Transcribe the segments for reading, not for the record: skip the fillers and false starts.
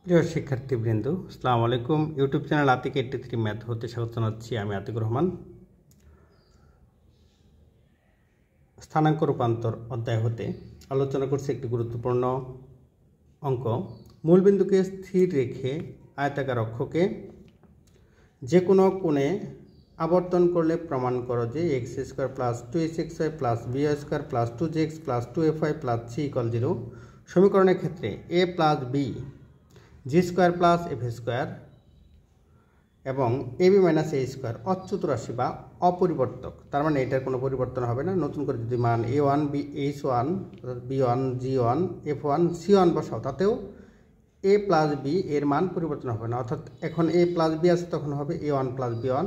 প্রিয় শিক্ষার্থীবৃন্দ, আসসালামু আলাইকুম। ইউটিউব চ্যানেল আতিক 83 ম্যাথ হতে স্বাগত জানাচ্ছি। আমি আতিকুর রহমান। স্থানাঙ্ক রূপান্তর অধ্যায় হতে আলোচনা করছি একটি গুরুত্বপূর্ণ অঙ্ক। মূলবিন্দুকে স্থির রেখে আয়তাকার অক্ষকে যে কোনো কোণে আবর্তন করলে প্রমাণ করো যে x² plus 2xy plus by² plus 2gx plus 2fy plus c = 0 সমীকরণের ক্ষেত্রে a plus b g² plus f² এবং ab মাইনাস a স্কোয়ার অচ্যুত রাশি বা অপরিবর্তক। তার মানে এটার কোনো পরিবর্তন হবে না। নতুন করে যদি মান a1 h1 b1 g1 f1 c1 বসাও, তাতেও a প্লাস b এর মান পরিবর্তন হবে না। অর্থাৎ এখন a প্লাস b আছে, তখন হবে a1 plus b1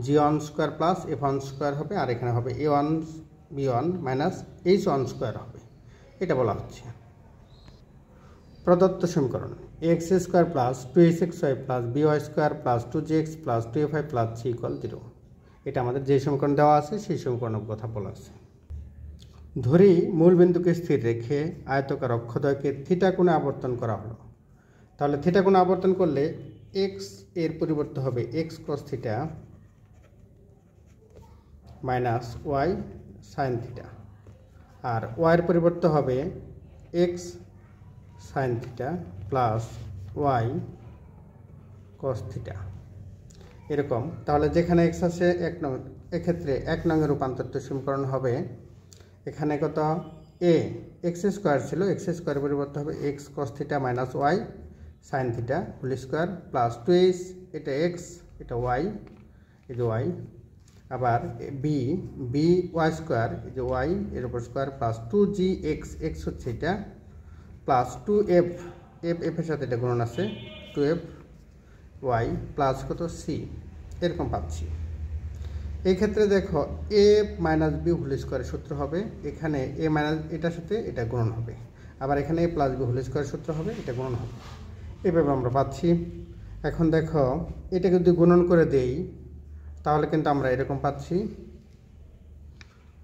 g1 square plus f1 square হবে, আর এখানে হবে a1 b1 minus h1 square হবে। এটা বলা হচ্ছে প্রদত্ত সমীকরণ x² plus 2xy plus by² plus 2gx plus 2fy plus c = 0। এটা আমাদের যে সমীকরণ দেওয়া আছে সেই সমীকরণের কথা বলা আছে। ধরি মূলবিন্দুকে স্থির রেখে আয়তকার অক্ষদ্বয়কে থিটা কোণে আবর্তন করা হলো। তাহলে থিটা কোণে আবর্তন করলে x এর পরিবর্তে হবে x cos theta minus y sin theta, আর y এর পরিবর্তে হবে x sin theta plus y cos theta এরকম। তাহলে যেখানে x আছে 1 নং, এক্ষেত্রে 1 নংয়ের রূপান্তরিত সমীকরণ হবে এখানে কত a x² ছিল, x² পরিবর্তে হবে x cos theta minus y sin theta whole square plus 2h, এটা x এটা y, এই যে y, আবার b y² এই যে y এর উপর স্কোয়ার প্লাস 2gx x হচ্ছে এটা প্লাস 2f এর সাথে এটা গুণন আছে 2f y প্লাস কত c এরকম পাচ্ছি। এই ক্ষেত্রে দেখো a মাইনাস b হোল স্কোয়ারের সূত্র হবে, এখানে a মাইনাস এটার সাথে এটা গুণন হবে, আবার এখানে a প্লাস b হোল স্কোয়ারের সূত্র হবে, এটা গুণন হবে। এইভাবে আমরা পাচ্ছি। এখন দেখো এটাকে যদি গুণন করে দেই তাহলে কিন্তু আমরা এরকম পাচ্ছি।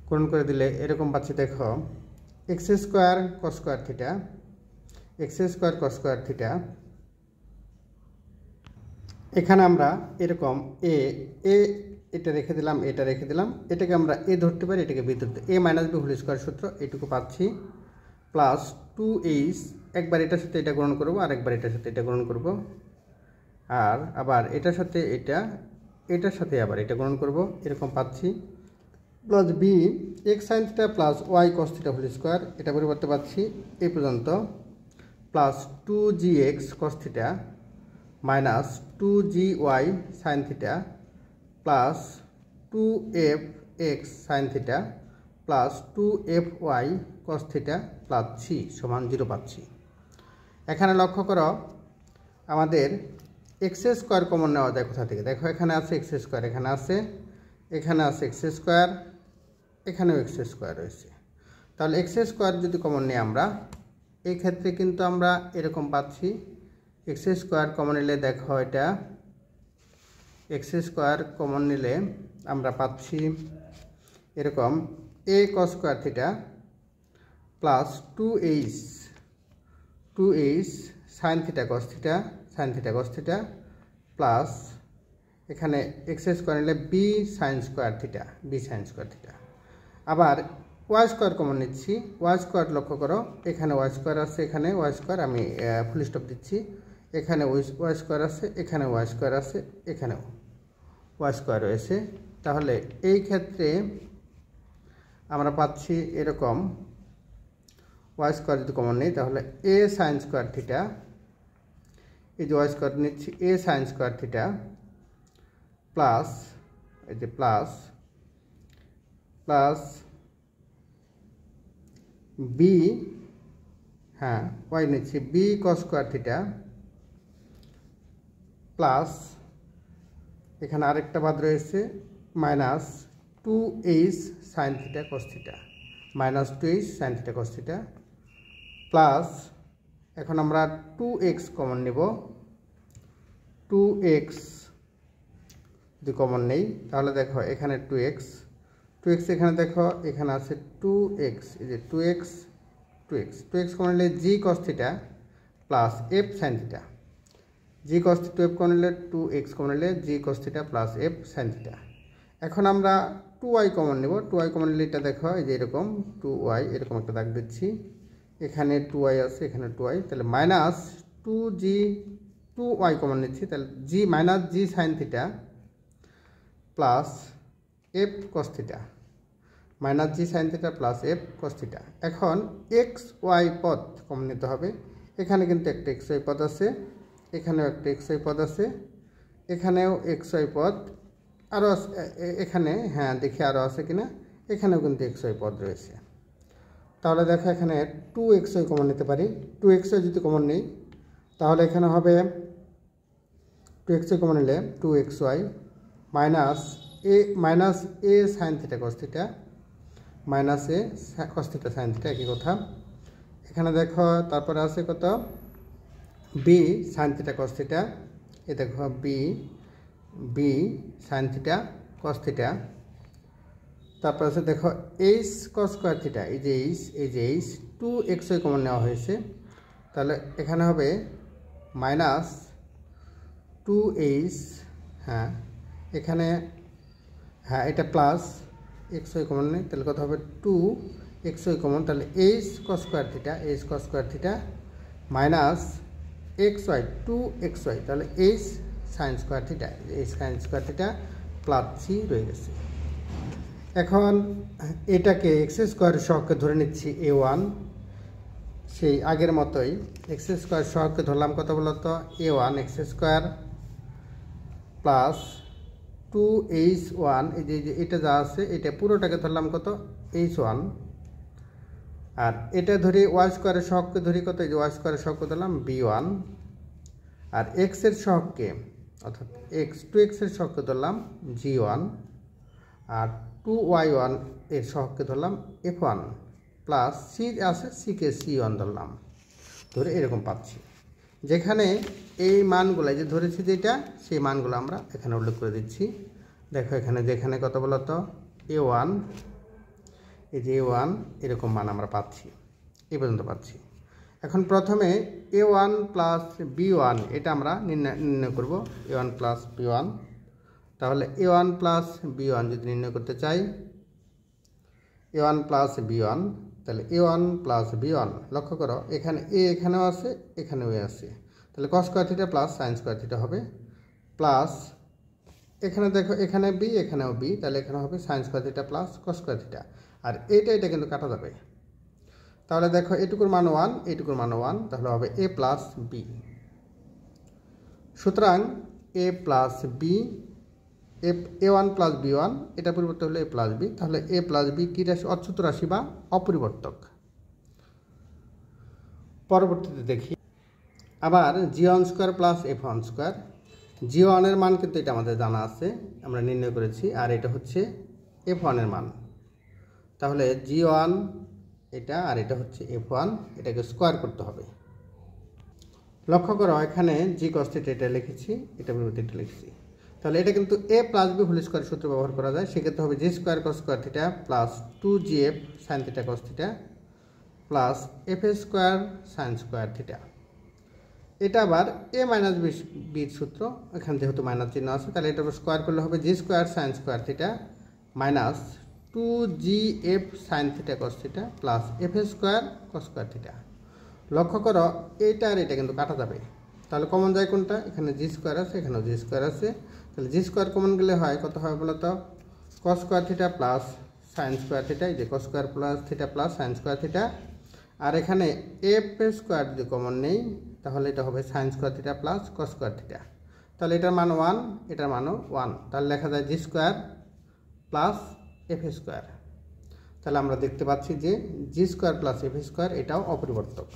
গুণন করে দিলে এরকম পাচ্ছি, দেখো x² cos square theta x² cos square theta. এখানে আমরা এরকম এ এটা রেখে দিলাম, এটা রেখে দিলাম, এটাকে আমরা এ ধরতে পারি, এটাকে বি ধরতে, a minus B whole square সূত্র এইটুকু পাচ্ছি প্লাস 2h, একবার এটার সাথে এটা গ্রহণ করবো আর একবার এটার সাথে এটা গ্রহণ করব, আর আবার এটার সাথে এটার সাথে আবার এটা গ্রহণ করব, এরকম পাচ্ছি plus B x sin theta plus y cos theta whole square, এটা পরিবর্তে পাচ্ছি এই পর্যন্ত plus 2gx cos theta minus 2gy sin theta plus 2fx sin theta plus 2fy cos theta plus c সমান 0 পাচ্ছি। এখানে লক্ষ্য করো আমাদের x² কমন নেওয়া যায় কোথা থেকে। দেখো এখানে আছে x², এখানে আছে x², এখানেও x² রয়েছে। তাহলে x² যদি কমন নিই আমরা, এই ক্ষেত্রে কিন্তু আমরা এরকম পাচ্ছি x² কমন নিলে দেখো এটা x² কমন নিলে আমরা পাচ্ছি এরকম a cos square theta plus 2h sin theta cos theta plus এখানে x² নিলে b sin স্কোয়ার থিটা। আবার y² কমন নিচ্ছি, y² লক্ষ্য করো এখানে y² আছে, এখানে y², আমি ফুল স্টপ দিচ্ছি, এখানে y² আছে, এখানে y² আছে, এখানেও y² রয়েছে। তাহলে এই ক্ষেত্রে আমরা পাচ্ছি এরকম y² যদি কমন নেই তাহলে a sin স্কোয়ার থিটা, এই যে y² নিচ্ছি a sin square theta plus এই যে প্লাস b, হ্যাঁ y নিচ্ছি b cos square theta plus এখানে আরেকটা বাদ রয়েছে minus 2h sin theta cos theta, minus 2h sin theta cos theta plus এখন আমরা 2x কমন নেব, 2x যদি কমন নেই তাহলে দেখো এখানে 2x এখানে দেখো এখানে আছে 2x, এই যে 2x কমন নিলে g cos theta plus f sin theta G cos two F common নিলে 2x কমন নিলে G cos theta plus F sine theta. এখন আমরা 2y কমন নেব। 2y কমন নিলে এটা দেখো এই যে এরকম 2y এরকম একটা দাগ দিচ্ছি, এখানে 2y আছে, এখানে 2y, তাহলে মাইনাস 2y কমন নিচ্ছি, তাহলে G minus G sine theta plus F cos theta, minus G sine theta plus F cos theta. এখন এক্স ওয়াই পদ কমন নিতে হবে। এখানে কিন্তু একটা এক্স ওয়াই পদ আছে, এখানেও একটা এক্স ওয়াই পদ আছে, এখানেও এক্স ওয়াই পদ আরও আছে, এখানে হ্যাঁ দেখি আরও আছে কিনা, এখানেও কিন্তু এক্স ওয়াই পদ রয়েছে। তাহলে দেখো এখানে 2xy কমন নিতে পারি। 2xy যদি কমন নেই তাহলে এখানে হবে 2xy কমন নিলে 2xy minus A sine theta cos theta minus A cos theta sine theta, একই কথা। এখানে দেখো তারপরে আছে কত B sine theta cos theta, এ দেখো B sine theta cos theta. তারপর আছে দেখো এইচ কস স্কোয়ার থিটা, এই যে এইচ 2xy কমন নেওয়া হয়েছে, তাহলে এখানে হবে মাইনাস 2h, হ্যাঁ এখানে হ্যাঁ এটা প্লাস xy কমন নেই, তাহলে কত হবে 2xy কমন, তাহলে H cos square theta minus xy 2xy, তাহলে H sine square theta plus C রয়ে গেছে। এখন এটাকে এক্স স্কোয়ারের সহগকে ধরে নিচ্ছি a1, সেই আগের মতোই এক্স স্কোয়ার সহগকে ধরলাম কত বলতো a1 x square plus 2h1, এই যে এটা যা আছে এটা পুরোটাকে ধরলাম কত h1, আর এটা ধরি ওয়াই স্কোয়ারের সহগকে ধরি কত, এই যে ওয়াই স্কোয়ারের সহগকে ধরলাম b1, আর এক্সের সহগকে অর্থাৎ x এর সহগকে ধরলাম g1, আর 2y1 এর সহগকে ধরলাম f1 প্লাস সি আছে সিকে c1 ধরলাম, ধরে এরকম পাচ্ছি। যেখানে এই মানগুলো যে ধরেছি যেটা সেই মানগুলো আমরা এখানে উল্লেখ করে দিচ্ছি। দেখো এখানে যেখানে কত বলতো a1, এই যে a1 এরকম মান আমরা পাচ্ছি, এই পর্যন্ত পাচ্ছি। এখন প্রথমে a1 প্লাস b1 এটা আমরা নির্ণয় করব, a1 প্লাস b1। তাহলে a1 প্লাস b1 যদি নির্ণয় করতে চাই, a1 প্লাস b1, তাহলে a1 প্লাস b1, লক্ষ্য করো এখানে a এখানেও আছে এখানেও আছে, তাহলে cos square theta plus sine square theta হবে, প্লাস এখানে দেখো এখানে b এখানেও b, তাহলে এখানে হবে sine square theta plus cos square theta, আর এটা কিন্তু কাটা যাবে। তাহলে দেখো এটুকুর মান 1, এটুকুর মান 1, তাহলে হবে a প্লাস b। সুতরাং a plus b, a1 plus b1 এটা পরিবর্তন হলো a প্লাস b, তাহলে a প্লাস b কি রাশি, অচ্যুত রাশি বা অপরিবর্তক। পরবর্তীতে দেখি আবার g1 square plus f1 square, g1 এর মান কিন্তু এটা আমাদের জানা আছে, আমরা নির্ণয় করেছি, আর এটা হচ্ছে f1 এর মান। তাহলে g1 এটা আর এটা হচ্ছে f1, এটাকে স্কোয়ার করতে হবে। লক্ষ্য করো এখানে জি কস থিটা এটা লিখেছি, এটা পরিবর্তে এটা লিখেছি, তাহলে এটা কিন্তু a plus b whole square সূত্র ব্যবহার করা যায়। সেক্ষেত্রে হবে G square cos square theta plus 2gf sine theta cos theta plus F square sine square theta. এটা আবার a মাইনাস বির সূত্র, এখানে যেহেতু মাইনাস চিহ্ন আছে তাহলে এটা স্কোয়ার করলে হবে G square sine square theta minus 2gf sine theta cos theta plus F square cos square theta. লক্ষ্য করো এইটা আর এটা কিন্তু কাটা যাবে, তাহলে কমন যায় কোনটা, এখানে জি স্কোয়ার আছে এখানেও জি স্কোয়ার আছে, তাহলে জি স্কোয়ার কমন গেলে হয় কত হয় বলতো cos square theta plus sine square theta, এই যে cos square plus theta plus sine square theta, আর এখানে এফ স্কোয়ার যদি কমন নেই তাহলে এটা হবে sine square theta plus cos square theta, তাহলে এটার মান 1, এটার মানও 1, তাহলে লেখা যায় জি স্কোয়ার প্লাস এফ স্কোয়ার। তাহলে আমরা দেখতে পাচ্ছি যে জি স্কোয়ার প্লাস এফ স্কোয়ার এটাও অপরিবর্তক।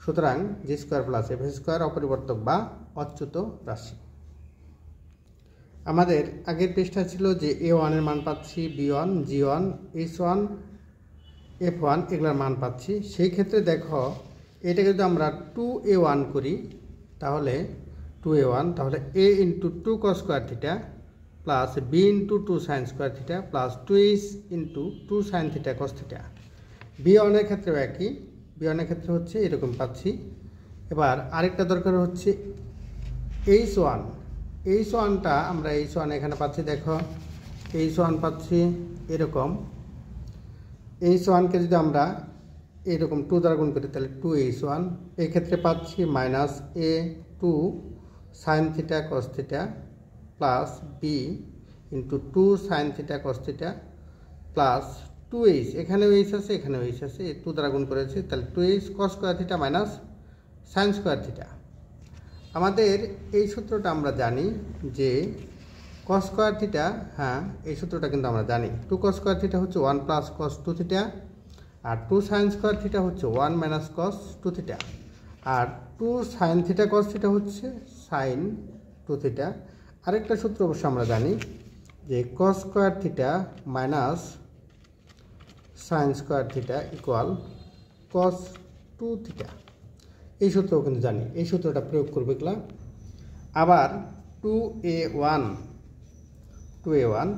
সুতরাং জি স্কোয়ার প্লাস এফ স্কোয়ার অপরিবর্তক বা অচ্যুত রাশি। আমাদের আগের পৃষ্ঠা ছিল যে a1 এর মান পাচ্ছি, b1, g1, h1, f1 এগুলোর মান পাচ্ছি। সেই ক্ষেত্রে দেখো এটা যদি আমরা 2a1 করি তাহলে 2a1, তাহলে a into 2 cos square theta plus b into 2 sine square theta plus 2h into 2 sine theta cos theta. b1 এর ক্ষেত্রেও একই, b1 এর ক্ষেত্রে হচ্ছে এরকম পাচ্ছি। এবার আরেকটা দরকার হচ্ছে H1 H1টা আমরা H1 এখানে পাচ্ছি, দেখো H1 পাচ্ছি এরকম। H1কে যদি আমরা এরকম 2 দ্বারা গুণ করি তাহলে 2H1, এই ক্ষেত্রে পাচ্ছি minus A2 sine theta cos theta plus B into 2 sine theta cos theta plus 2H, এখানেও H আছে এখানেও H আছে, 2 দ্বারা গুণ করেছি তাহলে 2H কস square theta minus sine square theta. আমাদের এই সূত্রটা আমরা জানি যে কস স্কোয়ার থিটা, হ্যাঁ এই সূত্রটা কিন্তু আমরা জানি, 2 কস স্কোয়ার থিটা হচ্ছে 1 প্লাস কস 2 থিটা, আর 2 সাইন স্কোয়ার থিটা হচ্ছে 1 মাইনাস কস 2 থিটা, আর 2 সাইন থিটা কস থিটা হচ্ছে সাইন 2 থিটা। আরেকটা সূত্র অবশ্য আমরা জানি যে cos square theta minus sine square theta equal কস 2 থিটা, এই সূত্রও কিন্তু জানি, এই সূত্রটা প্রয়োগ করবে এগুলা। আবার 2a1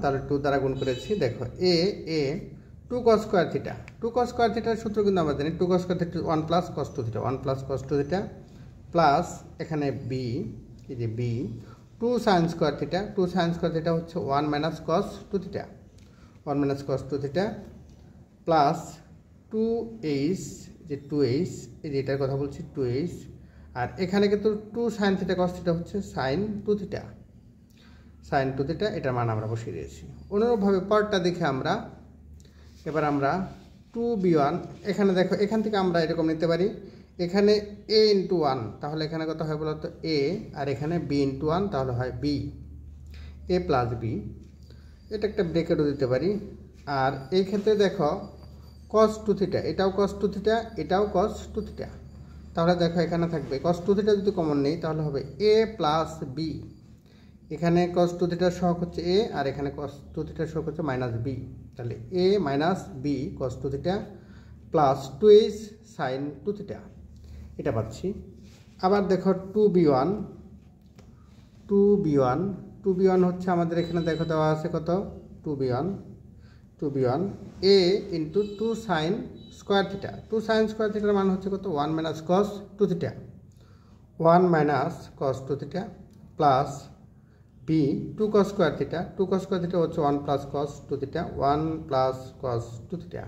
তাহলে 2 দ্বারা গুণ করেছি, দেখো A 2 cos square theta, 2 cos square থিটার সূত্র কিন্তু আমরা জানি 2 cos square theta 1 plus cos 2 theta, 1 plus cos 2 theta plus এখানে বি, এই যে B 2 sine square theta, 2 sine square theta হচ্ছে 1 minus cos 2 theta, 1 minus cos 2 theta plus 2H, যে 2H এই যে এটার কথা বলছি 2H, আর এখানে কিন্তু 2 সাইন থিটা কস থিটা হচ্ছে সাইন 2 থিটা, সাইন 2 থিটা, এটার মান আমরা বসিয়ে দিয়েছি। অনুরূপভাবে পরটা দেখে আমরা এবার আমরা 2b1, এখানে দেখো এখান থেকে আমরা এরকম নিতে পারি, এখানে a ইন্টু 1 তাহলে এখানে কত হয় বলতো a, আর এখানে b ইন্টু 1 তাহলে হয় b, a প্লাস b, এটা একটা ব্রেকেটও দিতে পারি। আর এই ক্ষেত্রে দেখো cos 2 থিটা, এটাও cos 2 থিটা এটাও cos 2 থিটা, তাহলে দেখো এখানে থাকবে cos 2 থিটা যদি কমন নেই তাহলে হবে a প্লাস b, এখানে cos 2 থিটার সহগ হচ্ছে a আর এখানে cos 2 থিটার সহগ হচ্ছে মাইনাস b, তাহলে a minus b cos 2 theta plus 2h sine 2 theta, এটা পাচ্ছি। আবার দেখো 2b1 হচ্ছে আমাদের এখানে দেখো দেওয়া আছে কত 2b1 a into 2 sine square theta, 2 sine square থিটার মান হচ্ছে কত 1 minus cos 2 theta, 1 minus cos 2 theta plus B 2 cos square theta, 2 cos square theta হচ্ছে 1 plus cos 2 theta, 1 plus cos 2 theta,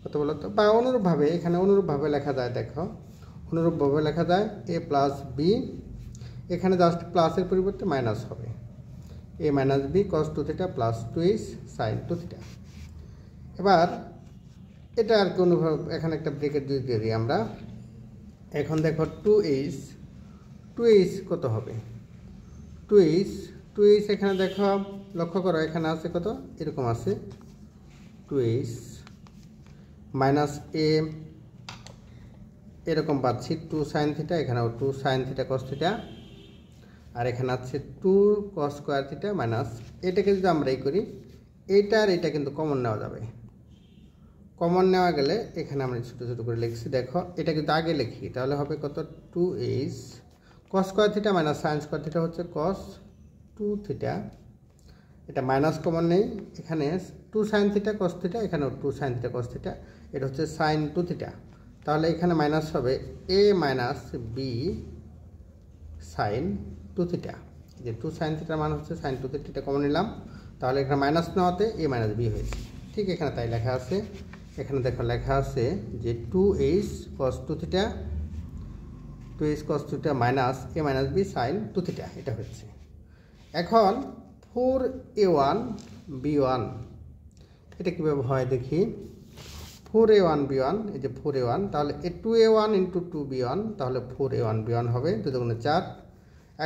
কত বলো তো। বা অনুরূপভাবে এখানে অনুরূপভাবে লেখা যায়, দেখো অনুরূপভাবে লেখা যায় a প্লাস বি, এখানে জাস্ট প্লাসের পরিবর্তে মাইনাস হবে, a minus B cos 2 theta plus 2h sine 2 theta. এবার এটা আর কি অনুভব, এখানে একটা ব্রেকেট দিয়ে দিই আমরা। এখন দেখো 2h কত হবে, 2h এখানে দেখো লক্ষ্য করো এখানে আছে কত এরকম আছে 2h মাইনাস a এরকম পাচ্ছি 2 সাইন থিটা, এখানেও 2 সাইন থিটা কস থিটা, আর এখানে আছে 2 কস স্কোয়ার থিটা মাইনাস, এটাকে যদি আমরা এই করি এইটা আর এটা কিন্তু কমন নেওয়া যাবে, কমন নেওয়া গেলে এখানে আমরা ছোটো ছোটো করে লিখছি, দেখো এটা কিন্তু আগে লিখি তাহলে হবে কত 2h কস square theta minus sine square theta হচ্ছে কস 2 থিটা, এটা মাইনাস কমন নেই, এখানে 2 সাইন থিটা কস থিটা, এখানেও 2 সাইন থিটা কস থিটা, এটা হচ্ছে সাইন 2 থিটা, তাহলে এখানে মাইনাস হবে a minus B sine 2 theta, যে 2 সাইন থিটার মান হচ্ছে সাইন 2 থিটা, এটা কমন নিলাম, তাহলে এখানে মাইনাস নেওয়াতে a মাইনাস বি হয়েছে। ঠিক এখানে তাই লেখা আছে, এখানে দেখো লেখা আছে যে 2h cos 2 theta, 2h cos 2 theta minus a minus B sine 2 theta, এটা হচ্ছে। এখন 4a1 b1 এটা কীভাবে হয় দেখি, 4a1 b1, এই যে 4a1 তাহলে 2a1 ইন্টু 2b1 তাহলে 4a1 b1 হবে, 2 দুগুণে 4।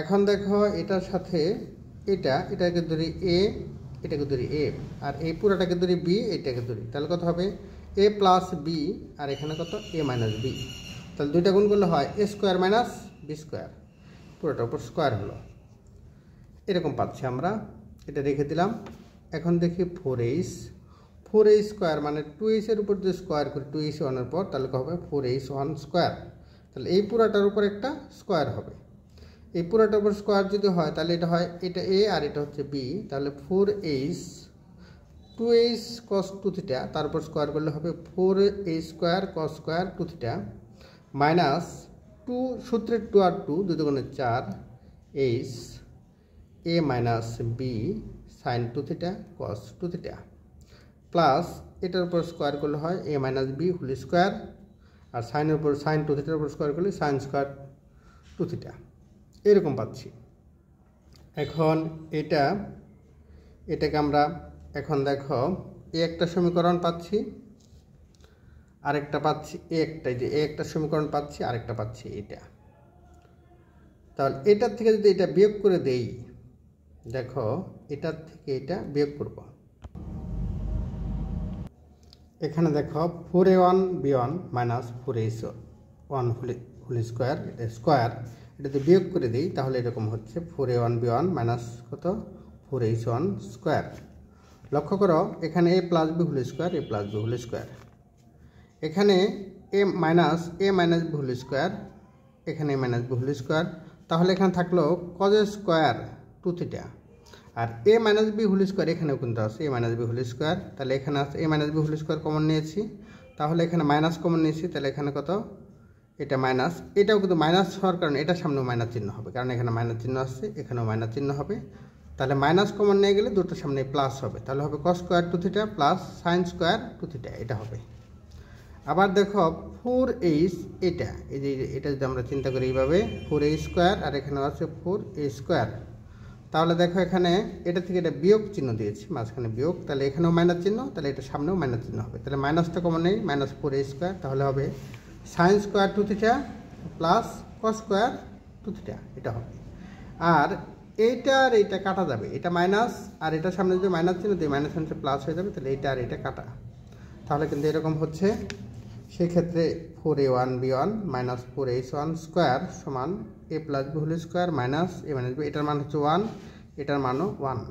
এখন দেখো এটার সাথে এটাকে ধরি a, এটাকে ধরি a, আর এই পুরাটাকে ধরি b, এটাকে ধরি, তাহলে কত হবে a প্লাস বি, আর এখানে কত a মাইনাস বি, তাহলে দুইটা গুণ করলে হয় a square minus B square, পুরোটার উপর স্কোয়ার হলো, এরকম পাচ্ছি আমরা, এটা রেখে দিলাম। এখন দেখি 4h স্কোয়ার মানে 2h এর উপর যদি স্কোয়ার করি 2h 1 এর পর তাহলে কী হবে 4h1 স্কোয়ার, তাহলে এই পুরাটার উপর একটা স্কোয়ার হবে, এই পুরাটার উপর স্কোয়ার যদি হয় তাহলে এটা হয় এটা a আর এটা হচ্ছে b, তাহলে 4h 2h cos 2 থিটা তারপর স্কোয়ার করলে হবে 4h square cos square 2 theta minus 2 সূত্রের 2 আর 2 দুই দুগুণে 4 H A minus B sine 2 theta cos 2 theta plus এটার উপর স্কোয়ার করলে হয় A minus B whole square, আর সাইনের উপর সাইন 2 থিটার উপর স্কোয়ার করলে সাইন স্কোয়ার 2 থিটা, এরকম পাচ্ছি। এখন এটাকে আমরা এখন দেখো এ একটা সমীকরণ পাচ্ছি, আরেকটা পাচ্ছি এ একটা সমীকরণ পাচ্ছি, আরেকটা পাচ্ছি এটা। তাহলে এটার থেকে যদি এটা বিয়োগ করে দেই, দেখো এটার থেকে এটা বিয়োগ করব। এখানে দেখো 4a1b1 minus 4a1 whole square, এটা স্কোয়ার, এটাতে বিয়োগ করে দিই, তাহলে এরকম হচ্ছে 4a1b1 মাইনাস কত 4a1 স্কোয়ার। লক্ষ্য করো এখানে A plus B whole square, A plus B whole square, এখানে A minus B whole square, এখানে A minus B whole square, তাহলে এখানে থাকলো কজ স্কোয়ার 2 থিটা, আর A minus B whole square এখানেও কিন্তু আছে A minus B whole square, তাহলে এখানে আছে A minus B whole square common নিয়েছি, তাহলে এখানে মাইনাস কমন নিয়েছি, তাহলে এখানে কত এটা মাইনাস, এটাও কিন্তু মাইনাস হওয়ার কারণে এটার সামনেও মাইনাস চিহ্ন হবে, কারণ এখানে মাইনাস চিহ্ন আসছে, এখানেও মাইনাস চিহ্ন হবে, তাহলে মাইনাস কমন নিয়ে গেলে দুটোর সামনে প্লাস হবে, তাহলে হবে cos square 2 theta plus sine square 2 theta, এটা হবে। আবার দেখো 4h এটা, এই যে এটা যদি আমরা চিন্তা করি এইভাবে 4a স্কোয়ার, আর এখানে আছে 4a স্কোয়ার, তাহলে দেখো এখানে এটা থেকে এটা বিয়োগ চিহ্ন দিয়েছি, মাঝখানে বিয়োগ, তাহলে এখানেও মাইনাস চিহ্ন, তাহলে এটা সামনেও মাইনাস চিহ্ন হবে, তাহলে মাইনাসটা কমন নেই, মাইনাস 4a স্কোয়ার, তাহলে হবে sine square 2 theta plus cos square 2 theta, এটা হবে। আর এইটা আর এইটা কাটা যাবে, এটা মাইনাস আর এটার সামনে যদি মাইনাস চিহ্ন দিই, মাইনাস সামনে প্লাস হয়ে যাবে, তাহলে এইটা আর এটা কাটা, তাহলে কিন্তু এরকম হচ্ছে। সেক্ষেত্রে 4a1b1 মাইনাস 4h1 স্কোয়ার সমান A plus B whole square minus A minus B, এটার মান হচ্ছে 1, এটার মানও 1,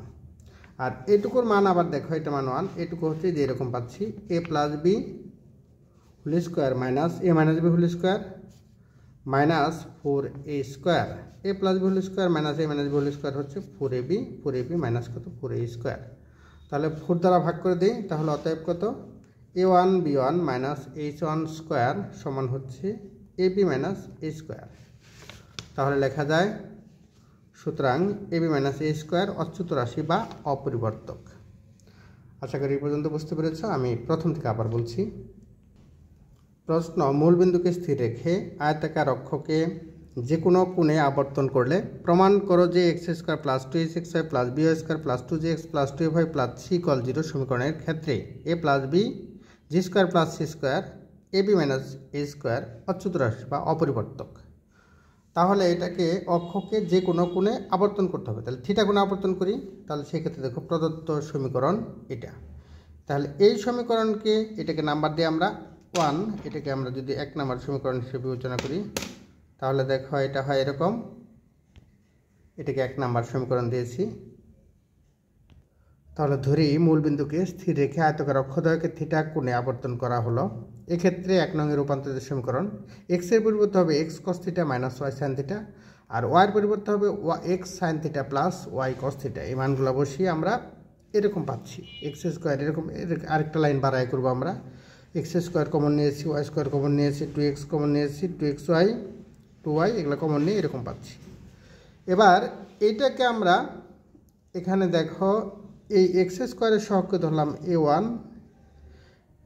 আর এটুকুর মান আবার দেখো এটা মান 1, এটুকু হচ্ছে যে এরকম পাচ্ছি a plus B whole square minus A minus B whole square minus 4a square, A plus B whole square minus A minus B whole square হচ্ছে 4ab মাইনাস কত 4a স্কোয়ার, তাহলে 4 দ্বারা ভাগ করে দিই, তাহলে অতএব কত a1b1 মাইনাস h1 স্কোয়ার সমান হচ্ছে ab মাইনাস a স্কোয়ার, তাহলে লেখা যায় সুতরাং ab মাইনাস a স্কোয়ার অচ্যুত রাশি বা অপরিবর্তক। আশা করি এই পর্যন্ত বুঝতে পেরেছ। আমি প্রথম থেকে আবার বলছি। প্রশ্ন, মূলবিন্দুকে স্থির রেখে আয়তাকার অক্ষকে যে কোনো কোণে আবর্তন করলে প্রমাণ করো যে X square plus 2xy plus B square plus 2gx plus 2y plus C equal 0 সমীকরণের ক্ষেত্রে A plus B G square plus C square A B minus A square অচ্যুত রাশি বা অপরিবর্তক। তাহলে এটাকে অক্ষকে যে কোনো কোণে আবর্তন করতে হবে, তাহলে থিটা কোণে আবর্তন করি, তাহলে সেক্ষেত্রে দেখো প্রদত্ত সমীকরণ এটা, তাহলে এই সমীকরণকে এটাকে নাম্বার দিয়ে আমরা 1, এটাকে আমরা যদি 1 নম্বর সমীকরণ হিসেবে বিবেচনা করি, তাহলে দেখো এটা হয় এরকম, এটাকে 1 নম্বর সমীকরণ দিয়েছি। তাহলে ধরি মূলবিন্দুকে স্থির রেখে আয়তাকার অক্ষদ্বয়কে থিটা কোণে আবর্তন করা হলো। এক্ষেত্রে 1 নং এর রূপান্তরিত সমীকরণ, এক্স এর পরিবর্তে হবে x cos theta minus y sine theta, আর ওয়াই এর পরিবর্তে হবে x sine theta plus y cos theta. এই মানগুলো বসিয়ে আমরা এরকম পাচ্ছি এক্স স্কোয়ার, এরকম আরেকটা লাইন বাড়াই করবো আমরা, এক্স স্কোয়ার কমন নিয়েছি, ওয়াই স্কোয়ার কমন নিয়েছি, 2x কমন নিয়েছি, 2xy 2y এগুলো কমন নিয়ে এরকম পাচ্ছি। এবার এইটাকে আমরা এখানে দেখো এই এক্স স্কোয়ারের সহগকে ধরলাম a1,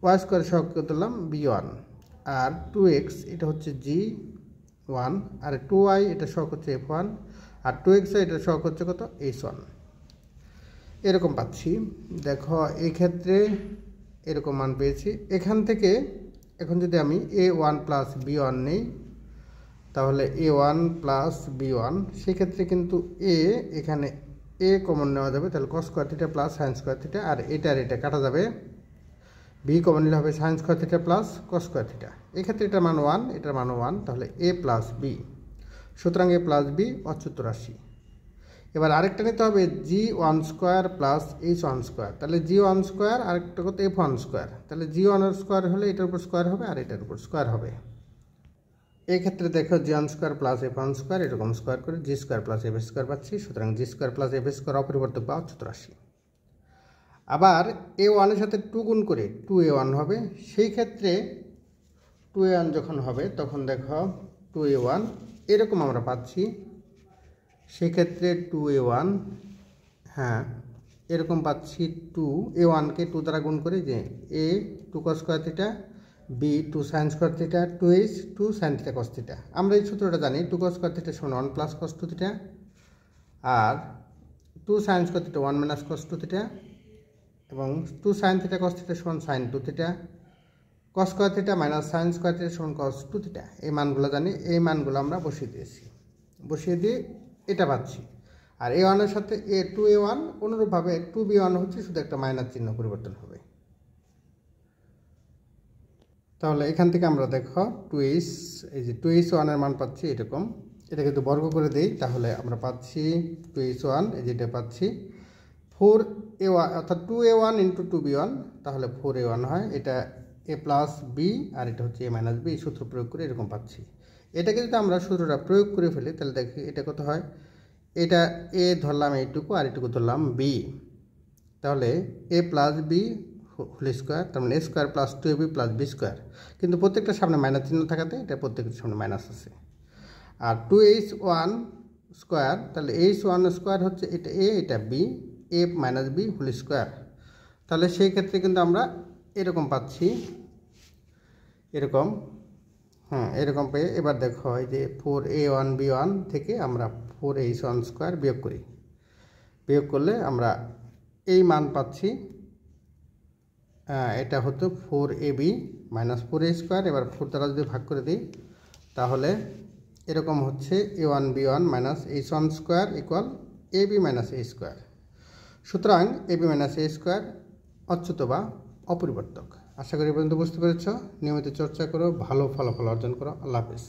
ওয়াই স্কোয়ারের সহগকে ধরলাম b1, আর 2x এটা হচ্ছে g1, আর 2y এটা সহগ হচ্ছে f1, আর 2xy এটা সহগ হচ্ছে কত h1, এরকম পাচ্ছি। দেখো এই ক্ষেত্রে এরকম মান পেয়েছি। এখান থেকে এখন যদি আমি a1 প্লাস b1 নেই, তাহলে a1 প্লাস b1, সেক্ষেত্রে কিন্তু এখানে এ কমন নেওয়া যাবে, তাহলে cos square theta plus sine square theta, আর এটা কাটা যাবে, বি কমন নিলে হবে sine square theta plus cos square theta. এক্ষেত্রে এটার মান 1, এটার মানও 1, তাহলে এ প্লাস বি, সুতরাং এ প্লাস বি অচ্যুত রাশি। এবার আরেকটা নিতে হবে g1 square plus h1 square, তাহলে g1 স্কোয়ার আরেকটা কত f1 স্কোয়ার, তাহলে g1 এর স্কোয়ার হলে এটার উপর স্কোয়ার হবে আর এটার উপর স্কোয়ার হবে। এই ক্ষেত্রে দেখো g1 square plus f1 square এরকম স্কোয়ার করে g square plus f square পাচ্ছি, সুতরাং g square plus f square অপরিবর্তক বা অচ্যুত রাশি। আবার a1 এর সাথে 2 গুণ করে 2a1 হবে, সেই ক্ষেত্রে 2a1 যখন হবে তখন দেখো 2a1 এরকম আমরা পাচ্ছি সেক্ষেত্রে 2a1, হ্যাঁ এরকম পাচ্ছি 2a1কে 2 দ্বারা গুণ করি যে a 2 cos square theta, b 2 sin square theta, 2h 2 sin theta cos theta. আমরা এই সূত্রটা জানি 2 cos স্কয়ার থিটা সমান 1 প্লাস cos 2 থিটা, আর 2 sin square theta 1 minus cos 2 theta, এবং 2 sin থিটা cos থিটা সমান sin 2 theta, cos square theta minus sin square theta সমান cos 2 theta. এই মানগুলো জানি, এই মানগুলো আমরা বসিয়ে দিয়েছি, বসিয়ে দিয়ে এটা পাচ্ছি। আর a1 এর সাথে a2a1 অনুরূপভাবে 2b1 হচ্ছে, শুধু একটা মাইনাস চিহ্ন পরিবর্তন হবে। তাহলে এখান থেকে আমরা দেখো 2h, এই যে 2h1 এর মান পাচ্ছি এরকম। এটা কিন্তু বর্গ করে দেই, তাহলে আমরা পাচ্ছি 2h1, এই যেটা পাচ্ছি 4a1, অর্থাৎ 2a1 ইন্টু 2b1, তাহলে 4a1 হয়। এটা a প্লাস বি আর এটা হচ্ছে a মাইনাস বি। সূত্র প্রয়োগ করে এরকম পাচ্ছি। এটাকে যদি আমরা সূত্রটা প্রয়োগ করে ফেলি তাহলে দেখি এটা কত হয়। এটা a ধরলাম এইটুকু, আর এইটুকু ধরলাম b, তাহলে a plus B whole square, তার মানে a square plus 2ab plus b square. কিন্তু প্রত্যেকটার সামনে মাইনাস চিহ্ন থাকাতে এটা প্রত্যেকটার সামনে মাইনাস আছে। আর 2h1 স্কোয়ার, তাহলে h1 স্কোয়ার হচ্ছে এটা a, এটা b, a minus b whole square. তাহলে সেই ক্ষেত্রে কিন্তু আমরা এরকম পাচ্ছি, এরকম, হ্যাঁ এরকম পেয়ে এবার দেখো এই যে 4a1b1 থেকে আমরা 4h1 স্কোয়ার বিয়োগ করি। বিয়োগ করলে আমরা এই মান পাচ্ছি, এটা হতো 4ab মাইনাস 4a স্কোয়ার। এবার 4 দ্বারা যদি ভাগ করে দিই তাহলে এরকম হচ্ছে a1b1 minus h1 square equal ab minus a square. সুতরাং ab মাইনাস a স্কোয়ার অচ্যুত বা অপরিবর্তক। আশা করি পর্যন্ত বুঝতে পেরেছ। নিয়মিত চর্চা করো, ভালো ফলাফল অর্জন করো। আল্লাহ হাফেজ।